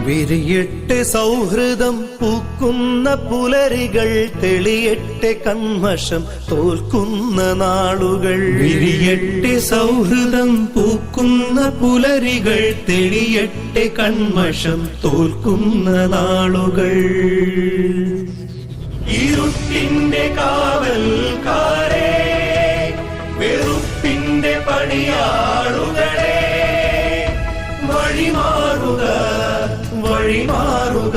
വിരിയട്ടെ സൗഹൃദം പൂക്കുന്ന പുലരികൾ, തെളിയട്ടെ കന്മഷം തോൽക്കുന്ന നാളുകൾ. വിരിയട്ടെ സൗഹൃദം പൂക്കുന്ന പുലരികൾ, തെളിയട്ടെ കന്മഷം തോൽക്കുന്ന നാളുകൾ. ഇരുട്ടിന്റെ കാവൽക്കാരെ, വെറുപ്പിന്റെ പണിയാളുകളെ, വഴിമാറുക വഴിമാറുക,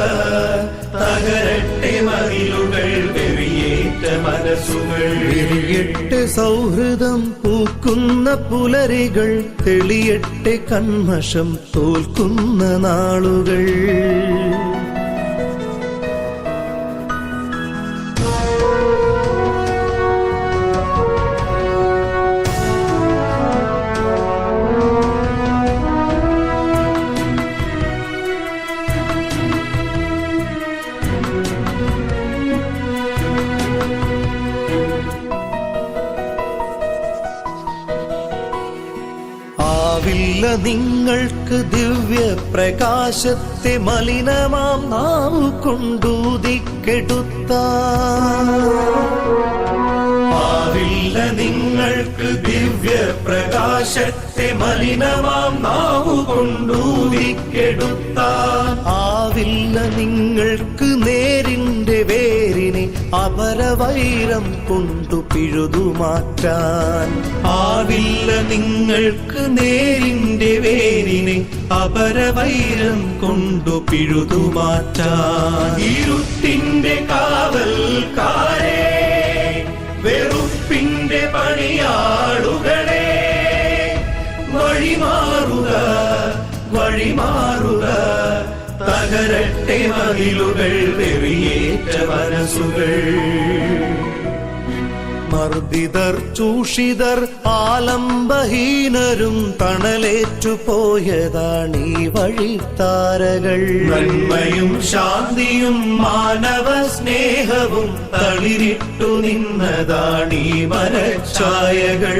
തകരട്ടെ മതിലുകൾ, വെറിയേറ്റ മനസ്സുകൾ. വിരിയട്ടെ സൗഹൃദം പൂക്കുന്ന പുലരികൾ, തെളിയട്ടെ കന്മഷം തോൽക്കുന്ന നാളുകൾ. ആവില്ല നിങ്ങൾക്ക് ദിവ്യ പ്രകാശത്തെ, മലിനമാം നാവു ആവില്ല നിങ്ങൾക്ക് ദിവ്യ പ്രകാശത്തെ, മലിനമാം നാവു കൊണ്ടൂതിക്കെടുത്താൻ. ആവില്ല നിങ്ങൾക്ക് നേരിന്റെ വേരിനെ, അപരവൈരം കൊണ്ടു പിഴുതുമാറ്റാൻ. ആവില്ല നിങ്ങൾക്ക് നേരിന്റെ വേരിനെ, അപരവൈരം കൊണ്ടു പിഴുതുമാറ്റാൻ. ഇരുട്ടിന്റെ കാവൽക്കാരെ, വെറുപ്പിന്റെ പണിയാളുകളെ, വഴിമാറുക വഴിമാറുക, തകരട്ടെ മതിലുകൾ, വെറിയേറ്റ മനസ്സുകൾ. മർദിതർ ചൂഷിതർ ആലംബഹീനരും തണലേറ്റുപോയതാണീ വഴിത്താരകൾ. നന്മയും ശാന്തിയും മാനവ സ്നേഹവും തളിരിട്ടു നിന്നതാണീ മരഛായകൾ.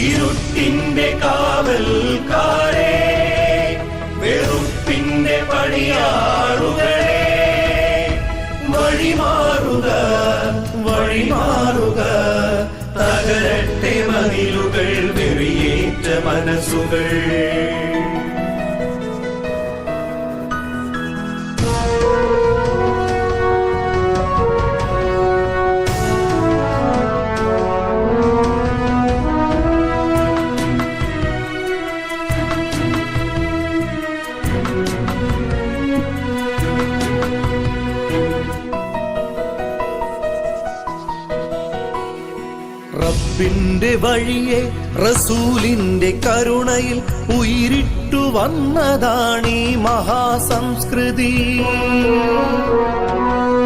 ഇരുട്ടിന്റെ കാവൽക്കാരെ, വെറുപ്പിന്റെ പണിയാളുകളെ, വഴിമാറുക വഴിമാറുക, തകരട്ടെ മതിലുകൾ, വെറിയേറ്റ മനസ്സുകൾ. റബ്ബിന്റെ വഴിയെ റസൂലിന്റെ കരുണയിൽ ഉയിരിട്ടു വന്നതാണീ മഹാസംസ്കൃതി.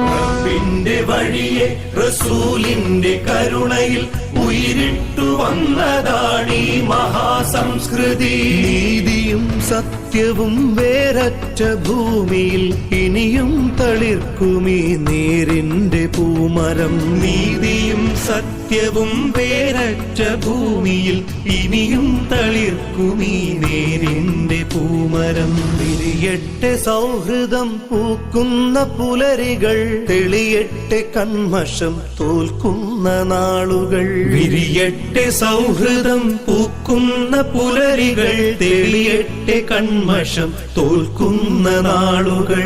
റബ്ബിന്റെ വഴിയെ റസൂലിന്റെ കരുണയിൽ ഉയിരിട്ടു വന്നതാണീ മഹാസംസ്കൃതി. നീതിയും സത്യവും വേരറ്റ ഭൂമിയിൽ ഇനിയും തളിർക്കുമീ നേരിന്റെ പൂമരം. നീതിയും സത്യവും വേരറ്റ ഭൂമിയിൽ ഇനിയും തളിർക്കുമീ നേരിന്റെ പൂമരം. വിരിയട്ടെ സൗഹൃദം പൂക്കുന്ന പുലരികൾ, തെളിയട്ടെ കന്മഷം തോൽക്കുന്ന നാളുകൾ. വിരിയട്ടെ സൗഹൃദം പൂക്കുന്ന പുലരികൾ, തെളിയട്ടെ കന്മഷം തോൽക്കുന്ന നാളുകൾ.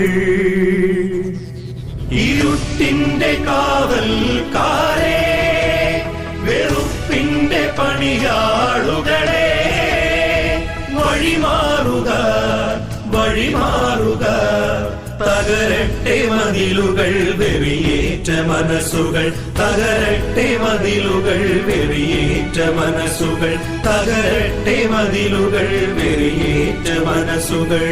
ഇരുട്ടിന്റെ കാവൽക്കാരെ, വെറുപ്പിന്റെ പണിയാളുകളെ, വഴിമാറുക വഴിമാറുക, തകരട്ടെ മതിലുകൾ, വെറിയേറ്റ മനസ്സുകൾ. തകരട്ടെ മതിലുകൾ, വെറിയേറ്റ മനസ്സുകൾ. തകരട്ടെ മതിലുകൾ, വെറിയേറ്റ മനസ്സുകൾ.